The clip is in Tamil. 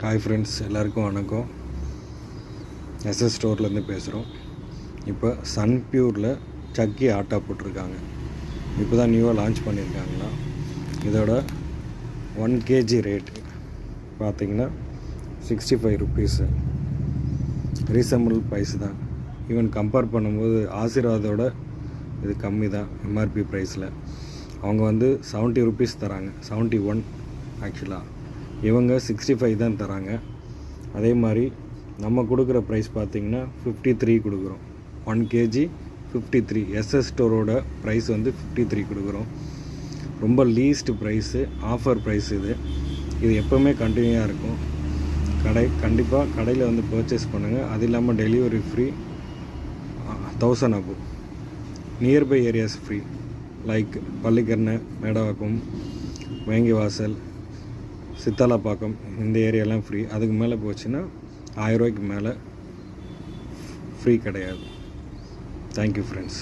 ஹாய் ஃப்ரெண்ட்ஸ், எல்லாருக்கும் வணக்கம். எஸ்எஸ் ஸ்டோர்லேருந்து பேசுகிறோம். இப்போ சன் பியூரில் சக்கி ஆட்டா போட்டிருக்காங்க. இப்போ தான் நியூவாக லான்ச் பண்ணியிருக்காங்களா. இதோட 1 kg ரேட் பார்த்திங்கன்னா 65 ருபீஸு. ரீசனபிள் ப்ரைஸ் தான். ஈவன் கம்பேர் பண்ணும்போது ஆசீர்வாதோட இது கம்மி தான் எம்ஆர்பி ப்ரைஸில். அவங்க 70 ருபீஸ் தராங்க, 71 ஆக்சுவலாக. இவங்க 65 தான் தராங்க. அதே மாதிரி நம்ம கொடுக்குற ப்ரைஸ் பார்த்திங்கன்னா 53 கொடுக்குறோம். 1 kg 53. எஸ்எஸ் ஸ்டோரோட ப்ரைஸ் 53 கொடுக்குறோம். ரொம்ப லீஸ்ட் ப்ரைஸு, ஆஃபர் ப்ரைஸ் இது எப்போவுமே கண்டினியூவாக இருக்கும். கண்டிப்பாக கடையில் பர்ச்சேஸ் பண்ணுங்கள். அது இல்லாமல் delivery free, 1000 above. Nearby areas free, like பள்ளிக்கரணை, மேடவாக்கம், வேங்கிவாசல், சித்தாலாப்பாக்கம், இந்த ஏரியாலாம் ஃப்ரீ. அதுக்கு மேலே போச்சுன்னா 1000 ரூபாய்க்கு மேலே ஃப்ரீ கிடையாது. Thank you friends.